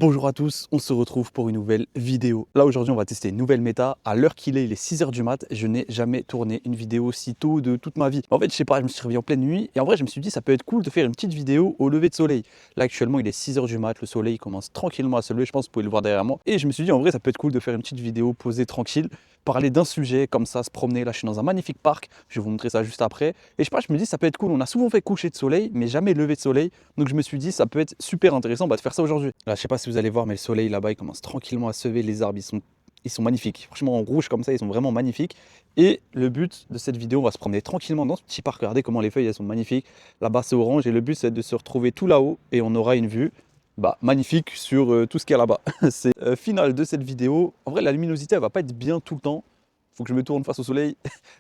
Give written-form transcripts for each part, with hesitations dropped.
Bonjour à tous, on se retrouve pour une nouvelle vidéo. Là aujourd'hui on va tester une nouvelle méta. À l'heure qu'il est, il est 6 h du mat. Je n'ai jamais tourné une vidéo si tôt de toute ma vie. En fait je sais pas, je me suis réveillé en pleine nuit et en vrai je me suis dit ça peut être cool de faire une petite vidéo au lever de soleil. Là actuellement il est 6 h du mat, le soleil commence tranquillement à se lever, je pense que vous pouvez le voir derrière moi. Et je me suis dit en vrai ça peut être cool de faire une petite vidéo posée tranquille, parler d'un sujet comme ça, se promener. Là je suis dans un magnifique parc, je vais vous montrer ça juste après. Et je sais pas, je me dis ça peut être cool, on a souvent fait coucher de soleil mais jamais lever de soleil. Donc je me suis dit ça peut être super intéressant de faire ça aujourd'hui. Là je sais pas si vous allez voir mais le soleil là-bas il commence tranquillement à se lever, les arbres ils sont magnifiques. Franchement en rouge comme ça ils sont vraiment magnifiques. Et le but de cette vidéo, on va se promener tranquillement dans ce petit parc. Regardez comment les feuilles elles sont magnifiques. Là-bas c'est orange et le but c'est de se retrouver tout là-haut et on aura une vue magnifique sur tout ce qu'il y a là-bas. C'est final de cette vidéo. En vrai la luminosité elle va pas être bien tout le temps. Faut que je me tourne face au soleil.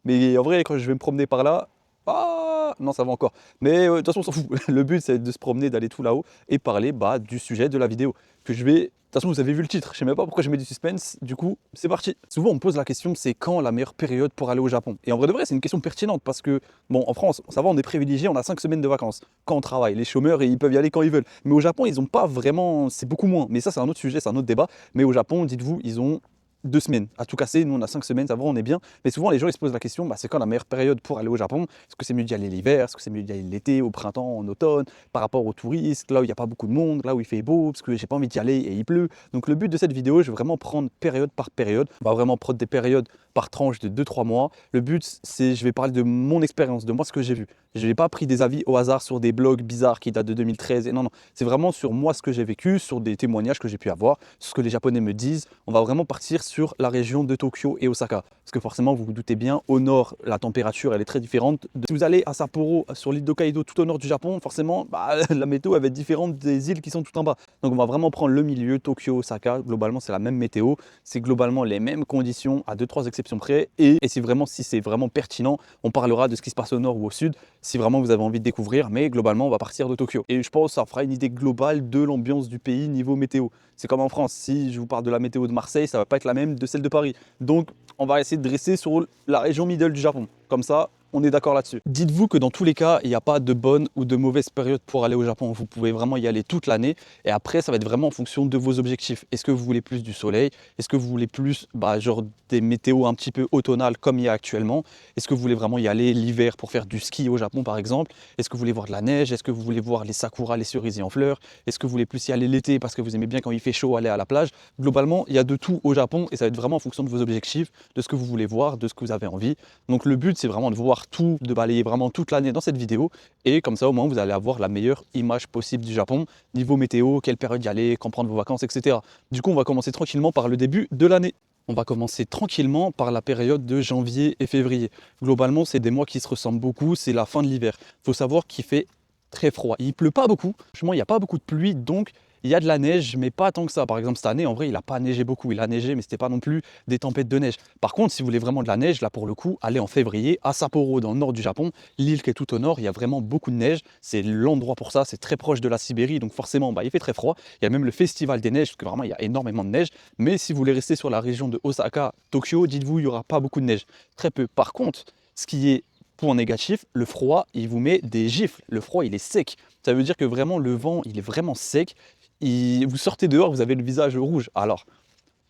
Mais en vrai quand je vais me promener par là, ah non ça va encore. Mais de toute façon on s'en fout. Le but c'est de se promener, d'aller tout là-haut et parler du sujet de la vidéo que je vais. De toute façon, vous avez vu le titre, je sais même pas pourquoi je mets du suspense, du coup, c'est parti. Souvent, on me pose la question, c'est quand la meilleure période pour aller au Japon? Et en vrai de vrai, c'est une question pertinente parce que, bon, en France, ça va, on est privilégié, on a 5 semaines de vacances. Quand on travaille, les chômeurs, ils peuvent y aller quand ils veulent. Mais au Japon, ils ont pas vraiment, c'est beaucoup moins. Mais ça, c'est un autre sujet, c'est un autre débat. Mais au Japon, dites-vous, ils ont 2 semaines. À tout casser, nous on a 5 semaines, ça va, on est bien. Mais souvent les gens ils se posent la question, c'est quand la meilleure période pour aller au Japon? Est-ce que c'est mieux d'y aller l'hiver? Est-ce que c'est mieux d'y aller l'été, au printemps, en automne, par rapport aux touristes, là où il n'y a pas beaucoup de monde, là où il fait beau, parce que j'ai pas envie d'y aller et il pleut. Donc le but de cette vidéo, je vais vraiment prendre période par période. On va vraiment prendre des périodes par tranche de 2-3 mois. Le but, c'est je vais parler de mon expérience, de moi ce que j'ai vu. Je n'ai pas pris des avis au hasard sur des blogs bizarres qui datent de 2013. Et non, non, c'est vraiment sur moi ce que j'ai vécu, sur des témoignages que j'ai pu avoir, sur ce que les Japonais me disent. On va vraiment partir sur la région de Tokyo et Osaka. Parce que forcément, vous vous doutez bien, au nord, la température, elle est très différente. Si vous allez à Sapporo, sur l'île d'Hokkaido, tout au nord du Japon, forcément, la météo elle va être différente des îles qui sont tout en bas. Donc on va vraiment prendre le milieu, Tokyo, Osaka. Globalement, c'est la même météo. C'est globalement les mêmes conditions, à 2-3 exceptions près. Et si c'est vraiment pertinent, on parlera de ce qui se passe au nord ou au sud, si vraiment vous avez envie de découvrir. Mais globalement, on va partir de Tokyo. Et je pense que ça fera une idée globale de l'ambiance du pays niveau météo. C'est comme en France, si je vous parle de la météo de Marseille, ça va pas être la même de celle de Paris. Donc, on va essayer de dresser sur la région middle du Japon. Comme ça, on est d'accord là-dessus. Dites-vous que dans tous les cas, il n'y a pas de bonne ou de mauvaise période pour aller au Japon. Vous pouvez vraiment y aller toute l'année. Et après, ça va être vraiment en fonction de vos objectifs. Est-ce que vous voulez plus du soleil? Est-ce que vous voulez plus genre des météos un petit peu automnales comme il y a actuellement? Est-ce que vous voulez vraiment y aller l'hiver pour faire du ski au Japon par exemple? Est-ce que vous voulez voir de la neige? Est-ce que vous voulez voir les sakuras, les cerisiers en fleurs? Est-ce que vous voulez plus y aller l'été parce que vous aimez bien quand il fait chaud aller à la plage? Globalement, il y a de tout au Japon et ça va être vraiment en fonction de vos objectifs, de ce que vous voulez voir, de ce que vous avez envie. Donc le but, c'est vraiment de voir tout, de balayer vraiment toute l'année dans cette vidéo. Et comme ça, au moins, vous allez avoir la meilleure image possible du Japon, niveau météo, quelle période y aller, quand prendre vos vacances, etc. Du coup, on va commencer tranquillement par le début de l'année. On va commencer tranquillement par la période de janvier et février. Globalement, c'est des mois qui se ressemblent beaucoup, c'est la fin de l'hiver. Il faut savoir qu'il fait très froid. Il pleut pas beaucoup, franchement, il n'y a pas beaucoup de pluie, donc il y a de la neige, mais pas tant que ça. Par exemple, cette année, en vrai, il n'a pas neigé beaucoup. Il a neigé, mais c'était pas non plus des tempêtes de neige. Par contre, si vous voulez vraiment de la neige, là, pour le coup, allez en février à Sapporo, dans le nord du Japon. L'île qui est tout au nord, il y a vraiment beaucoup de neige. C'est l'endroit pour ça. C'est très proche de la Sibérie, donc forcément, il fait très froid. Il y a même le festival des neiges, parce que vraiment, il y a énormément de neige. Mais si vous voulez rester sur la région de Osaka, Tokyo, dites-vous, il n'y aura pas beaucoup de neige. Très peu. Par contre, ce qui est point négatif, le froid, il vous met des gifles. Le froid, il est sec. Ça veut dire que vraiment, le vent, il est vraiment sec. Vous sortez dehors, vous avez le visage rouge. Alors,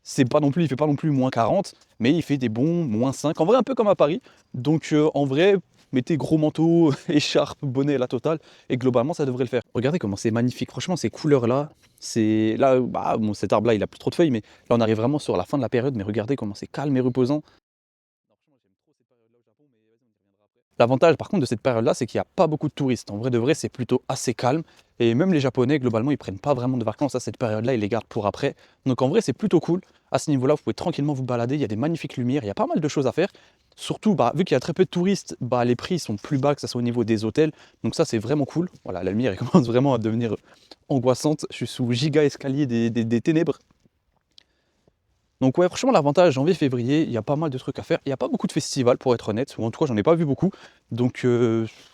c'est pas non plus, il fait pas non plus moins 40, mais il fait des bons moins 5. En vrai, un peu comme à Paris. Donc, en vrai, mettez gros manteau, écharpe, bonnet, la totale, et globalement, ça devrait le faire. Regardez comment c'est magnifique. Franchement, ces couleurs-là, c'est là, bon, cet arbre-là, il a plus trop de feuilles, mais là, on arrive vraiment sur la fin de la période. Mais regardez comment c'est calme et reposant. L'avantage par contre de cette période-là, c'est qu'il n'y a pas beaucoup de touristes. En vrai de vrai, c'est plutôt assez calme. Et même les Japonais, globalement, ils prennent pas vraiment de vacances à cette période-là, ils les gardent pour après. Donc en vrai, c'est plutôt cool. À ce niveau-là, vous pouvez tranquillement vous balader, il y a des magnifiques lumières, il y a pas mal de choses à faire. Surtout, vu qu'il y a très peu de touristes, les prix sont plus bas que ça soit au niveau des hôtels. Donc ça, c'est vraiment cool. Voilà, la lumière, elle commence vraiment à devenir angoissante. Je suis sous giga escalier des ténèbres. Donc ouais, franchement, l'avantage, janvier-février, il y a pas mal de trucs à faire. Il n'y a pas beaucoup de festivals, pour être honnête, ou en tout cas, j'en ai pas vu beaucoup. Donc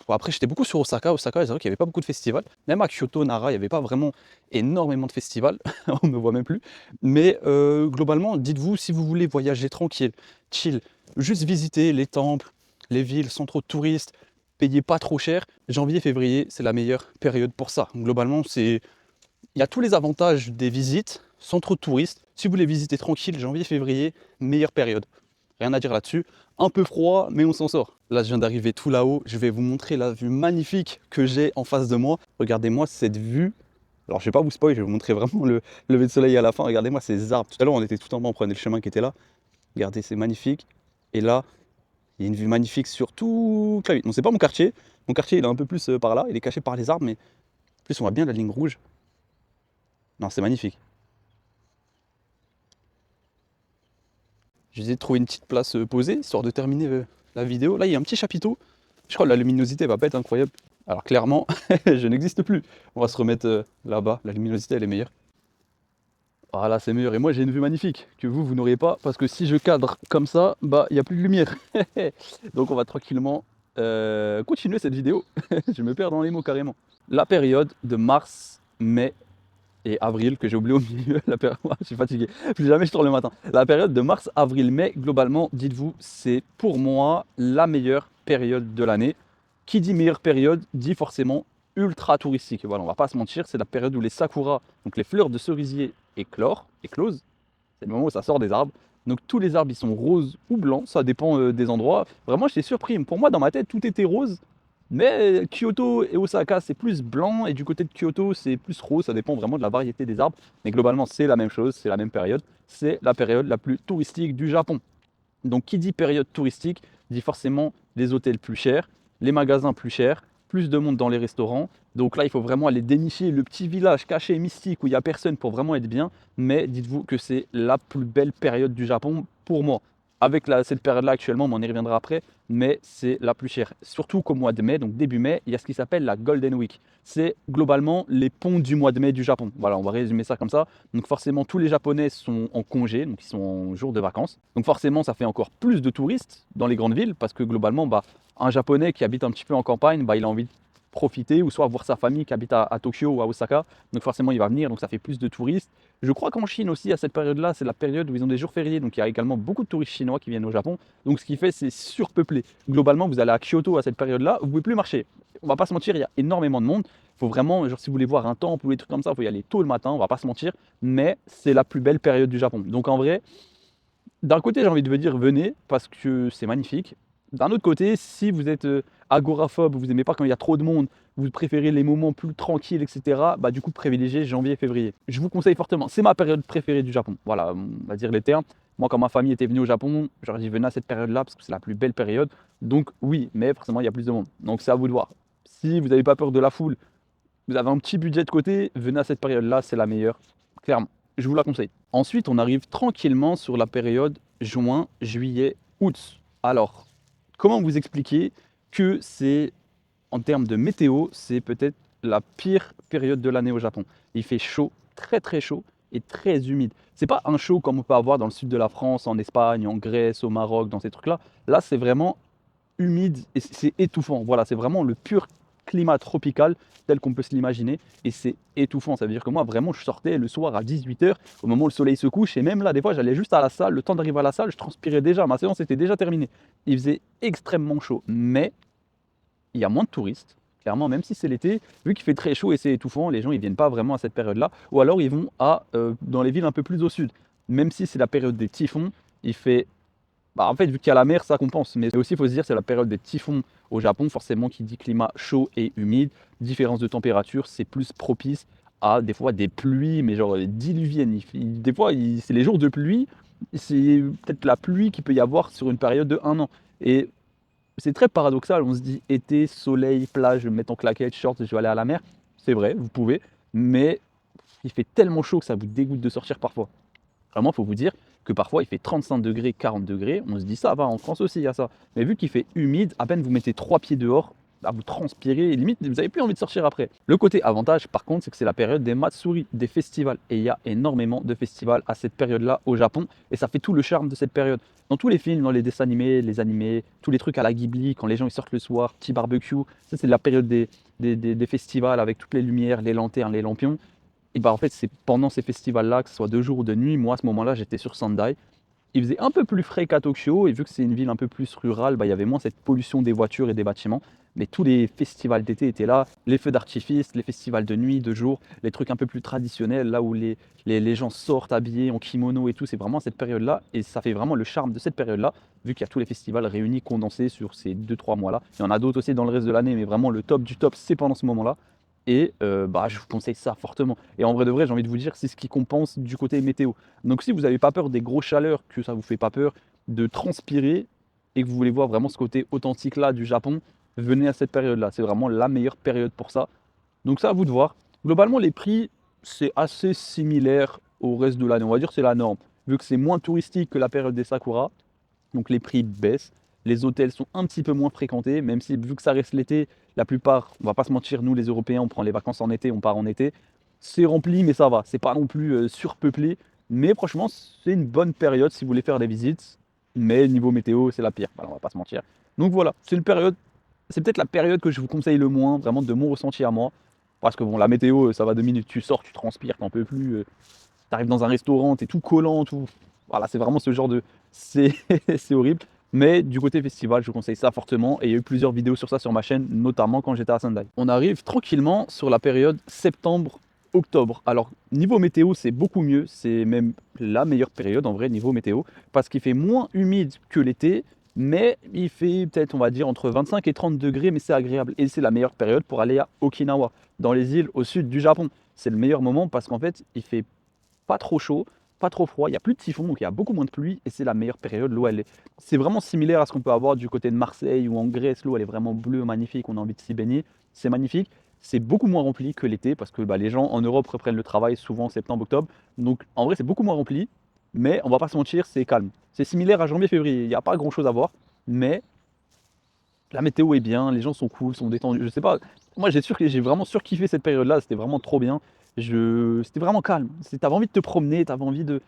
après, j'étais beaucoup sur Osaka. Osaka, c'est vrai qu'il n'y avait pas beaucoup de festivals. Même à Kyoto, Nara, il n'y avait pas vraiment énormément de festivals. On ne me voit même plus. Mais globalement, dites-vous, si vous voulez voyager tranquille, chill, juste visiter les temples, les villes sans trop de touristes, payer pas trop cher, janvier-février, c'est la meilleure période pour ça. Globalement, c'est Il y a tous les avantages des visites, sans trop de touristes. Si vous voulez visiter tranquille, janvier, février, meilleure période. Rien à dire là-dessus. Un peu froid, mais on s'en sort. Là, je viens d'arriver tout là-haut. Je vais vous montrer la vue magnifique que j'ai en face de moi. Regardez-moi cette vue. Alors, je ne vais pas vous spoiler, je vais vous montrer vraiment le lever de soleil à la fin. Regardez-moi ces arbres. Tout à l'heure, on était tout en bas, on prenait le chemin qui était là. Regardez, c'est magnifique. Et là, il y a une vue magnifique sur toute la ville. Bon, c'est pas mon quartier. Mon quartier, il est un peu plus par là. Il est caché par les arbres, mais en plus, on voit bien la ligne rouge. Non, c'est magnifique. J'ai essayé de trouver une petite place posée, histoire de terminer la vidéo. Là, il y a un petit chapiteau. Je crois que la luminosité va pas être incroyable. Alors clairement, je n'existe plus. On va se remettre là-bas. La luminosité, elle est meilleure. Voilà, c'est meilleur. Et moi, j'ai une vue magnifique que vous n'aurez pas. Parce que si je cadre comme ça, bah, il n'y a plus de lumière. Donc, on va tranquillement continuer cette vidéo. Je me perds dans les mots carrément. La période de mars, mai et avril, que j'ai oublié au milieu, je suis fatigué, plus jamais je tourne le matin. La période de mars, avril, mai, globalement, dites-vous, c'est pour moi la meilleure période de l'année. Qui dit meilleure période, dit forcément ultra touristique. Voilà, on va pas se mentir, c'est la période où les sakuras, donc les fleurs de cerisier, éclosent. C'est le moment où ça sort des arbres. Donc tous les arbres, ils sont roses ou blancs, ça dépend des endroits. Vraiment, j'étais surpris. Pour moi, dans ma tête, tout était rose. Mais Kyoto et Osaka, c'est plus blanc, et du côté de Kyoto, c'est plus rose, ça dépend vraiment de la variété des arbres. Mais globalement, c'est la même chose, c'est la même période. C'est la période la plus touristique du Japon. Donc qui dit période touristique, dit forcément les hôtels plus chers, les magasins plus chers, plus de monde dans les restaurants. Donc là, il faut vraiment aller dénicher le petit village caché et mystique où il n'y a personne pour vraiment être bien. Mais dites-vous que c'est la plus belle période du Japon pour moi. Avec cette période-là actuellement, on y reviendra après, mais c'est la plus chère. Surtout qu'au mois de mai, donc début mai, il y a ce qui s'appelle la Golden Week. C'est globalement les ponts du mois de mai du Japon. Voilà, on va résumer ça comme ça. Donc forcément, tous les Japonais sont en congé, donc ils sont en jour de vacances. Donc forcément, ça fait encore plus de touristes dans les grandes villes, parce que globalement, bah, un Japonais qui habite un petit peu en campagne, bah, il a envie de profiter, ou soit voir sa famille qui habite à Tokyo ou à Osaka. Donc forcément, il va venir, donc ça fait plus de touristes. Je crois qu'en Chine aussi, à cette période-là, c'est la période où ils ont des jours fériés, donc il y a également beaucoup de touristes chinois qui viennent au Japon. Donc ce qui fait, c'est surpeuplé. Globalement, vous allez à Kyoto à cette période-là, vous ne pouvez plus marcher. On va pas se mentir, il y a énormément de monde. Il faut vraiment, genre si vous voulez voir un temple ou des trucs comme ça, il faut y aller tôt le matin, on va pas se mentir. Mais c'est la plus belle période du Japon. Donc en vrai, d'un côté, j'ai envie de vous dire venez parce que c'est magnifique. D'un autre côté, si vous êtes agoraphobe, vous n'aimez pas quand il y a trop de monde, vous préférez les moments plus tranquilles, etc., bah du coup privilégiez janvier, février. Je vous conseille fortement, c'est ma période préférée du Japon. Voilà, on va dire les termes. Moi, quand ma famille était venue au Japon, j'aurais dit venez à cette période-là parce que c'est la plus belle période. Donc oui, mais forcément il y a plus de monde. Donc c'est à vous de voir. Si vous n'avez pas peur de la foule, vous avez un petit budget de côté, venez à cette période-là, c'est la meilleure, clairement. Je vous la conseille. Ensuite, on arrive tranquillement sur la période juin, juillet, août. Alors, comment vous expliquer que c'est, en termes de météo, c'est peut-être la pire période de l'année au Japon. Il fait chaud, très très chaud et très humide. C'est pas un chaud comme on peut avoir dans le sud de la France, en Espagne, en Grèce, au Maroc, dans ces trucs-là. Là, c'est vraiment humide et c'est étouffant. Voilà, c'est vraiment le pur climat tropical tel qu'on peut se l'imaginer et c'est étouffant. Ça veut dire que moi, vraiment, je sortais le soir à 18 h, au moment où le soleil se couche, et même là, des fois, j'allais juste à la salle, le temps d'arriver à la salle, je transpirais déjà, ma séance était déjà terminée. Il faisait extrêmement chaud, mais il y a moins de touristes. Clairement, même si c'est l'été, vu qu'il fait très chaud et c'est étouffant, les gens ils viennent pas vraiment à cette période-là, ou alors ils vont dans les villes un peu plus au sud. Même si c'est la période des typhons, il fait bah, en fait, vu qu'il y a la mer, ça compense. Mais aussi, il faut se dire, c'est la période des typhons au Japon, forcément, qui dit climat chaud et humide. Différence de température, c'est plus propice à des fois des pluies, mais genre diluviennes. Des fois, c'est les jours de pluie, c'est peut-être la pluie qu'il peut y avoir sur une période de 1 an. Et c'est très paradoxal, on se dit été, soleil, plage, je vais me mettre en claquette, short, je vais aller à la mer. C'est vrai, vous pouvez, mais il fait tellement chaud que ça vous dégoûte de sortir parfois. Vraiment, il faut vous dire que parfois il fait 35 degrés, 40 degrés. On se dit ça va, en France aussi il y a ça. Mais vu qu'il fait humide, à peine vous mettez 3 pieds dehors, à vous transpirer, limite vous n'avez plus envie de sortir après. Le côté avantage par contre, c'est que c'est la période des Matsuri, des festivals. Et il y a énormément de festivals à cette période-là au Japon. Et ça fait tout le charme de cette période. Dans tous les films, dans les dessins animés, les animés, tous les trucs à la Ghibli, quand les gens ils sortent le soir, petit barbecue, ça c'est la période des festivals avec toutes les lumières, les lanternes, les lampions. Et bah en fait, c'est pendant ces festivals-là, que ce soit de jour ou de nuit, moi à ce moment-là, j'étais sur Sendai. Il faisait un peu plus frais qu'à Tokyo, et vu que c'est une ville un peu plus rurale, bah, il y avait moins cette pollution des voitures et des bâtiments. mais tous les festivals d'été étaient là, les feux d'artifice, les festivals de nuit, de jour, les trucs un peu plus traditionnels, là où les gens sortent habillés en kimono et tout, c'est vraiment cette période-là, et ça fait vraiment le charme de cette période-là, vu qu'il y a tous les festivals réunis, condensés sur ces 2-3 mois-là. Il y en a d'autres aussi dans le reste de l'année, mais vraiment le top du top, c'est pendant ce moment-là. Et je vous conseille ça fortement. Et en vrai de vrai, j'ai envie de vous dire, c'est ce qui compense du côté météo. Donc si vous n'avez pas peur des grosses chaleurs, que ça ne vous fait pas peur de transpirer et que vous voulez voir vraiment ce côté authentique là du Japon, venez à cette période-là. C'est vraiment la meilleure période pour ça. Donc c'est à vous de voir. Globalement, les prix, c'est assez similaire au reste de l'année. On va dire que c'est la norme. Vu que c'est moins touristique que la période des Sakura, donc les prix baissent. Les hôtels sont un petit peu moins fréquentés, même si vu que ça reste l'été, la plupart, on va pas se mentir, nous les Européens, on prend les vacances en été, on part en été. C'est rempli, mais ça va. C'est pas non plus surpeuplé. Mais franchement, c'est une bonne période si vous voulez faire des visites. Mais niveau météo, c'est la pire. Voilà, on va pas se mentir. Donc voilà, c'est une période. C'est peut-être la période que je vous conseille le moins, vraiment de mon ressenti à moi. Parce que bon, la météo, ça va 2 minutes, tu sors, tu transpires, t'en peux plus. T'arrives dans un restaurant, t'es tout collant, tout. Voilà, c'est vraiment ce genre de. C'est c'est horrible. Mais du côté festival, je vous conseille ça fortement. Et il y a eu plusieurs vidéos sur ça sur ma chaîne, notamment quand j'étais à Sendai. On arrive tranquillement sur la période septembre-octobre. Alors, niveau météo, c'est beaucoup mieux. C'est même la meilleure période en vrai, niveau météo. Parce qu'il fait moins humide que l'été. Mais il fait peut-être, on va dire, entre 25 et 30 degrés, mais c'est agréable. Et c'est la meilleure période pour aller à Okinawa, dans les îles au sud du Japon. C'est le meilleur moment parce qu'en fait, il fait pas trop chaud, pas trop froid, il y a plus de typhon, donc il y a beaucoup moins de pluie et c'est la meilleure période. L'eau, elle est... C'est vraiment similaire à ce qu'on peut avoir du côté de Marseille ou en Grèce. L'eau, elle est vraiment bleue, magnifique, on a envie de s'y baigner. C'est magnifique. C'est beaucoup moins rempli que l'été parce que les gens en Europe reprennent le travail souvent en septembre, octobre. Donc en vrai, c'est beaucoup moins rempli, mais on va pas se mentir, c'est calme. C'est similaire à janvier-février, il n'y a pas grand chose à voir, mais la météo est bien, les gens sont cool, sont détendus. Je sais pas, moi j'ai vraiment surkiffé cette période-là, c'était vraiment trop bien. C'était vraiment calme. T'avais envie de te promener, t'avais envie de.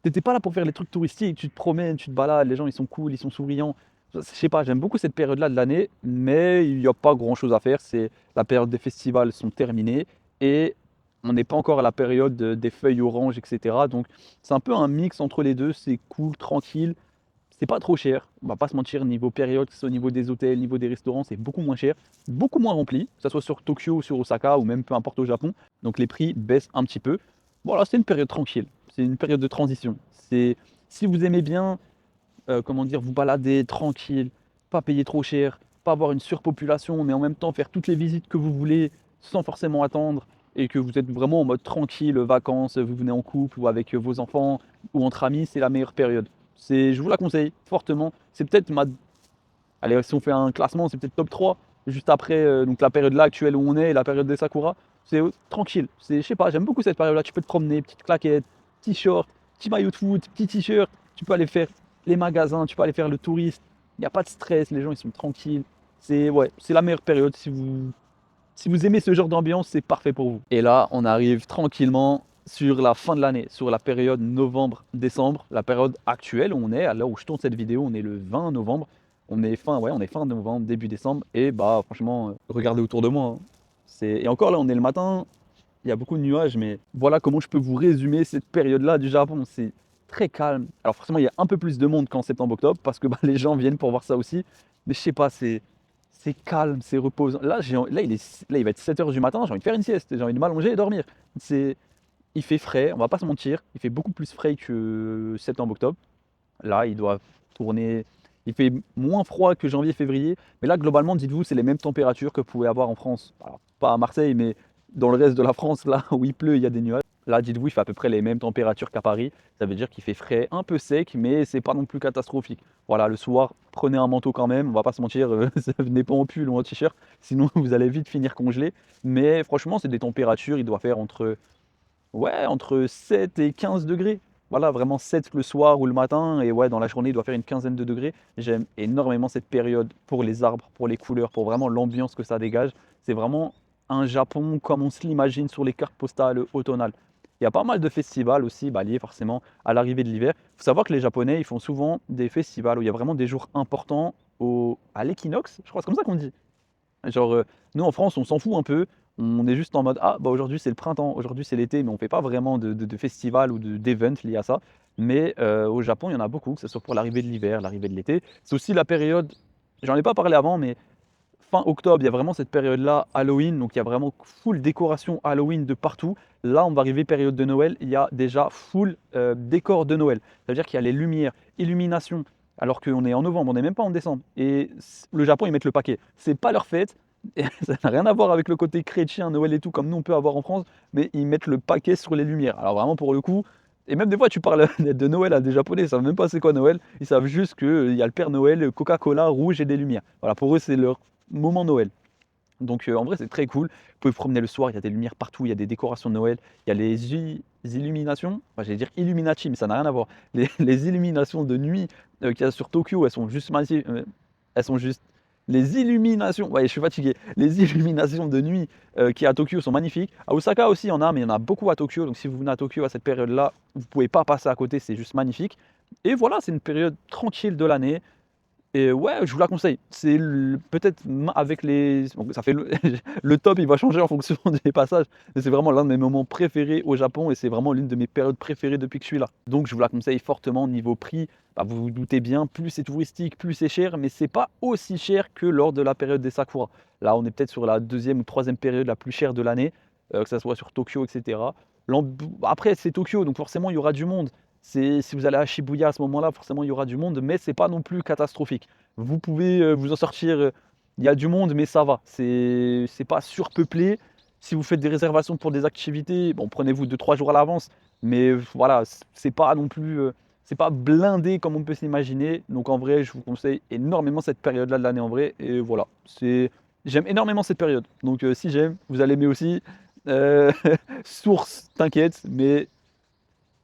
T'étais pas là pour faire les trucs touristiques, tu te promènes, tu te balades, les gens ils sont cool, ils sont souriants. Je sais pas, j'aime beaucoup cette période-là de l'année, mais il n'y a pas grand-chose à faire. C'est la période des festivals sont terminés et on n'est pas encore à la période des feuilles oranges, etc. Donc c'est un peu un mix entre les deux. C'est cool, tranquille. C'est pas trop cher, on va pas se mentir, niveau période, que ce soit au niveau des hôtels, niveau des restaurants, c'est beaucoup moins cher, beaucoup moins rempli, que ce soit sur Tokyo ou sur Osaka ou même peu importe au Japon. Donc les prix baissent un petit peu. Voilà, c'est une période tranquille, c'est une période de transition. C'est si vous aimez bien, comment dire, vous balader tranquille, pas payer trop cher, pas avoir une surpopulation, mais en même temps faire toutes les visites que vous voulez sans forcément attendre et que vous êtes vraiment en mode tranquille, vacances, vous venez en couple ou avec vos enfants ou entre amis, c'est la meilleure période. Je vous la conseille fortement. C'est peut-être ma. Allez, si on fait un classement, c'est peut-être top 3. Juste après donc la période là actuelle où on est, la période des Sakura. C'est tranquille. Je sais pas, j'aime beaucoup cette période-là. Tu peux te promener, petite claquette, petit short, petit maillot de foot, petit t-shirt. Tu peux aller faire les magasins, tu peux aller faire le touriste. Il n'y a pas de stress, les gens ils sont tranquilles. C'est la meilleure période. Si vous aimez ce genre d'ambiance, c'est parfait pour vous. Et là, on arrive tranquillement sur la fin de l'année, sur la période novembre-décembre, la période actuelle où on est, à l'heure où je tourne cette vidéo, on est le 20 novembre. On est fin novembre, début décembre, et franchement, regardez autour de moi, hein. Et encore là, on est le matin, il y a beaucoup de nuages, mais voilà comment je peux vous résumer cette période-là du Japon. C'est très calme. Alors forcément, il y a un peu plus de monde qu'en septembre-octobre, parce que les gens viennent pour voir ça aussi. Mais je sais pas, c'est calme, c'est reposant. Là, il va être 7 h du matin, j'ai envie de faire une sieste, j'ai envie de m'allonger et dormir. Il fait frais, on va pas se mentir, il fait beaucoup plus frais que septembre-octobre. Là, il doit tourner. Il fait moins froid que janvier-février, mais là, globalement, dites-vous, c'est les mêmes températures que vous pouvez avoir en France. Alors, pas à Marseille, mais dans le reste de la France, là où il pleut, il y a des nuages. Là, dites-vous, il fait à peu près les mêmes températures qu'à Paris. Ça veut dire qu'il fait frais, un peu sec, mais c'est pas non plus catastrophique. Voilà, le soir, prenez un manteau quand même. On va pas se mentir, venez pas en pull ou en t-shirt, sinon vous allez vite finir congelé. Mais franchement, c'est des températures, il doit faire entre 7 et 15 degrés. Voilà, vraiment 7 le soir ou le matin. Et ouais, dans la journée, il doit faire une quinzaine de degrés. J'aime énormément cette période pour les arbres, pour les couleurs, pour vraiment l'ambiance que ça dégage. C'est vraiment un Japon comme on se l'imagine sur les cartes postales automnales. Il y a pas mal de festivals aussi, liés forcément à l'arrivée de l'hiver. Il faut savoir que les Japonais, ils font souvent des festivals où il y a vraiment des jours importants à l'équinoxe. Je crois que c'est comme ça qu'on dit. Genre, nous en France, on s'en fout un peu. On est juste en mode, ah bah aujourd'hui c'est le printemps, aujourd'hui c'est l'été, mais on fait pas vraiment de festival ou d'event liés à ça. Mais au Japon, il y en a beaucoup, que ce soit pour l'arrivée de l'hiver, l'arrivée de l'été. C'est aussi la période, j'en ai pas parlé avant, mais fin octobre, il y a vraiment cette période-là, Halloween, donc il y a vraiment full décoration Halloween de partout. Là, on va arriver période de Noël, il y a déjà full décor de Noël. Ça veut dire qu'il y a les lumières, illumination, alors qu'on est en novembre, on n'est même pas en décembre. Et le Japon, ils mettent le paquet. C'est pas leur fête, et ça n'a rien à voir avec le côté chrétien, Noël et tout, comme nous on peut avoir en France, mais ils mettent le paquet sur les lumières. Alors vraiment, pour le coup, et même des fois, tu parles de Noël à des Japonais, ils savent même pas c'est quoi Noël. Ils savent juste qu'il y a le Père Noël, Coca-Cola, rouge et des lumières. Voilà, pour eux, c'est leur moment Noël. Donc en vrai, c'est très cool. Vous pouvez vous promener le soir, il y a des lumières partout, il y a des décorations de Noël, il y a les illuminations, enfin, j'allais dire Illuminati, mais ça n'a rien à voir. Les illuminations de nuit qu'il y a sur Tokyo, elles sont juste magnifiques. Elles sont juste. Les illuminations, ouais, je suis fatigué. Les illuminations de nuit qu'il y a à Tokyo sont magnifiques. À Osaka aussi, il y en a, mais il y en a beaucoup à Tokyo. Donc si vous venez à Tokyo à cette période-là, vous ne pouvez pas passer à côté, c'est juste magnifique. Et voilà, c'est une période tranquille de l'année. Et ouais, je vous la conseille. C'est peut-être avec les. Bon, ça fait le top, il va changer en fonction des passages. Mais c'est vraiment l'un de mes moments préférés au Japon et c'est vraiment l'une de mes périodes préférées depuis que je suis là. Donc je vous la conseille fortement. Niveau prix, bah, vous vous doutez bien, plus c'est touristique, plus c'est cher, mais c'est pas aussi cher que lors de la période des Sakura. Là, on est peut-être sur la deuxième ou troisième période la plus chère de l'année, que ce soit sur Tokyo, etc. Après, c'est Tokyo, donc forcément, il y aura du monde. Si vous allez à Shibuya à ce moment-là, forcément il y aura du monde, mais c'est pas non plus catastrophique. Vous pouvez vous en sortir, il y a du monde, mais ça va. C'est pas surpeuplé. Si vous faites des réservations pour des activités, bon, prenez-vous 2-3 jours à l'avance, mais voilà, c'est pas non plus, c'est pas blindé comme on peut s'imaginer. Donc en vrai, je vous conseille énormément cette période-là de l'année en vrai. Et voilà, j'aime énormément cette période. Donc si j'aime, vous allez aimer aussi. Euh, Source, t'inquiète, mais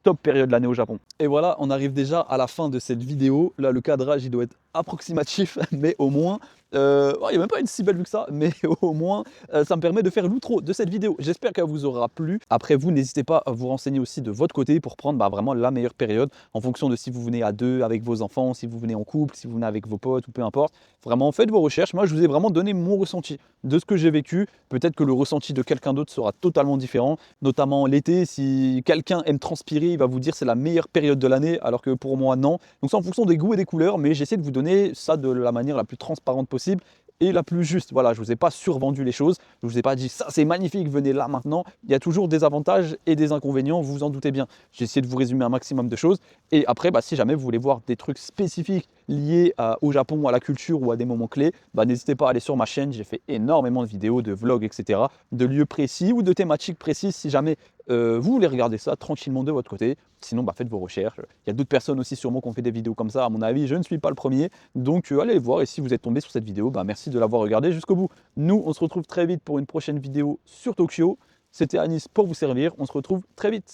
top période de l'année au Japon. Et voilà, on arrive déjà à la fin de cette vidéo. Là, le cadrage, il doit être approximatif, mais au moins, il n'y a même pas une si belle vue que ça, mais au moins, ça me permet de faire l'outro de cette vidéo. J'espère qu'elle vous aura plu. Après, vous, n'hésitez pas à vous renseigner aussi de votre côté pour prendre vraiment la meilleure période en fonction de si vous venez à deux avec vos enfants, si vous venez en couple, si vous venez avec vos potes ou peu importe. Vraiment, faites vos recherches. Moi, je vous ai vraiment donné mon ressenti de ce que j'ai vécu. Peut-être que le ressenti de quelqu'un d'autre sera totalement différent, notamment l'été. Si quelqu'un aime transpirer, il va vous dire c'est la meilleure période de l'année, alors que pour moi, non. Donc, c'est en fonction des goûts et des couleurs, mais j'essaie de vous donner ça de la manière la plus transparente possible et la plus juste. Voilà, je ne vous ai pas survendu les choses, je ne vous ai pas dit ça c'est magnifique, venez là maintenant. Il y a toujours des avantages et des inconvénients, vous vous en doutez bien. J'ai essayé de vous résumer un maximum de choses et après, si jamais vous voulez voir des trucs spécifiques liés au Japon, à la culture ou à des moments clés, n'hésitez pas à aller sur ma chaîne, j'ai fait énormément de vidéos, de vlogs, etc., de lieux précis ou de thématiques précises si jamais vous voulez regarder ça tranquillement de votre côté. Sinon, faites vos recherches. Il y a d'autres personnes aussi sûrement qui ont fait des vidéos comme ça. À mon avis, je ne suis pas le premier. Donc, allez voir. Et si vous êtes tombé sur cette vidéo, merci de l'avoir regardée jusqu'au bout. Nous, on se retrouve très vite pour une prochaine vidéo sur Tokyo. C'était Anis pour vous servir. On se retrouve très vite.